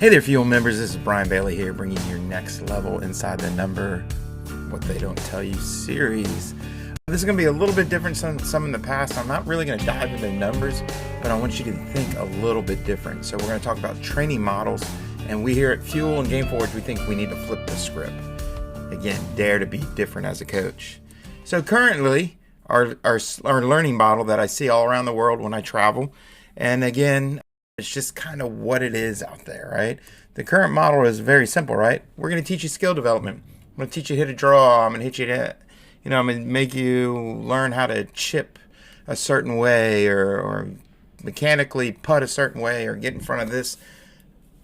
Hey there, Fuel members. This is Brian Bailie here, bringing your next level inside the number what they don't tell you series. This is going to be a little bit different than some in the past. I'm not really going to dive into numbers, but I want you to think a little bit different. So we're going to talk about training models, and we here at Fuel and GameForward, we think we need to flip the script. Again, dare to be different as a coach. So currently, our learning model that I see all around the world when I travel, and again, it's just kind of what it is out there, right? The current model is very simple, right? We're going to teach you skill development. I'm going to teach you how to draw. I'm going to hit you to, I'm going to make you learn how to chip a certain way or mechanically putt a certain way or get in front of this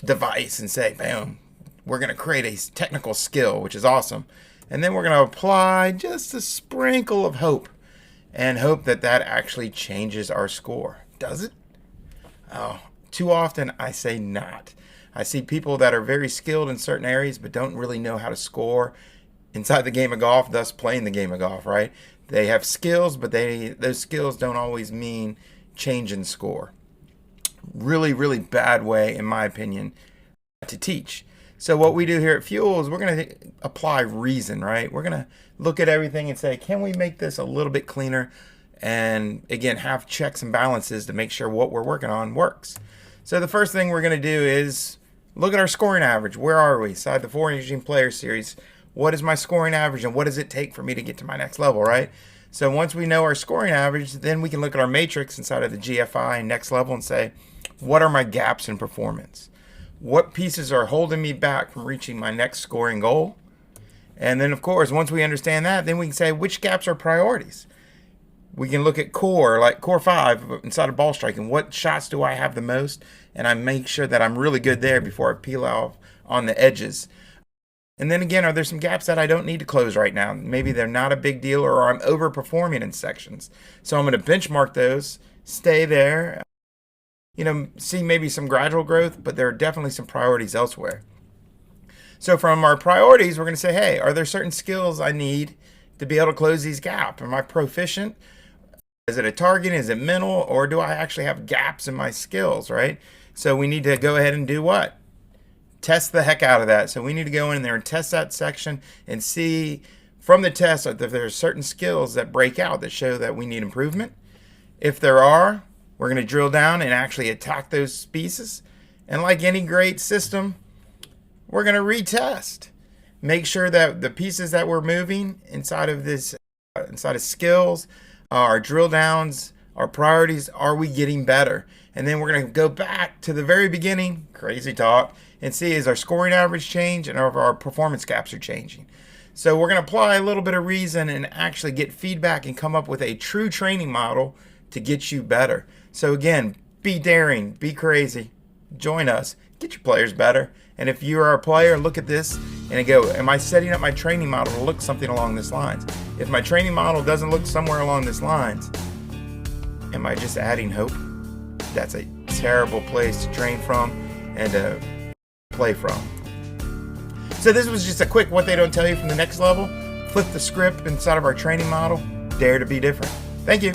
device and say, bam, we're going to create a technical skill, which is awesome. And then we're going to apply just a sprinkle of hope and hope that that actually changes our score. Does it? Oh, too often I say not. I see people that are very skilled in certain areas but don't really know how to score inside the game of golf, thus playing the game of golf, right? They have skills, but those skills don't always mean change in score. Really, really bad way, in my opinion, to teach. So what we do here at Fuel is we're going to apply reason, right? We're going to look at everything and say, can we make this a little bit cleaner? And again, have checks and balances to make sure what we're working on works. So the first thing we're going to do is look at our scoring average. Where are we? Inside the 4 Engine Player Series, what is my scoring average and what does it take for me to get to my next level, right? So once we know our scoring average, then we can look at our matrix inside of the GFI and next level and say, what are my gaps in performance? What pieces are holding me back from reaching my next scoring goal? And then, of course, once we understand that, then we can say which gaps are priorities. We can look at core, like core 5 inside of ball striking. What shots do I have the most? And I make sure that I'm really good there before I peel off on the edges. And then again, are there some gaps that I don't need to close right now? Maybe they're not a big deal or I'm overperforming in sections. So I'm going to benchmark those, stay there, see maybe some gradual growth, but there are definitely some priorities elsewhere. So from our priorities, we're going to say, hey, are there certain skills I need to be able to close these gaps? Am I proficient? Is it a target? Is it mental? Or do I actually have gaps in my skills, right? So we need to go ahead and do what? Test the heck out of that. So we need to go in there and test that section and see from the test if there are certain skills that break out that show that we need improvement. If there are, we're going to drill down and actually attack those pieces. And like any great system, we're going to retest. Make sure that the pieces that we're moving inside of this, inside of skills, our drill downs, our priorities, are we getting better? And then we're going to go back to the very beginning, crazy talk, and see is our scoring average change and our performance gaps are changing. So we're going to apply a little bit of reason and actually get feedback and come up with a true training model to get you better. So again, be daring, be crazy, join us, get your players better. And if you are a player, look at this and go, am I setting up my training model to look something along this lines? If my training model doesn't look somewhere along this lines, am I just adding hope? That's a terrible place to train from and to play from. So this was just a quick what they don't tell you from the next level. Flip the script inside of our training model. Dare to be different. Thank you.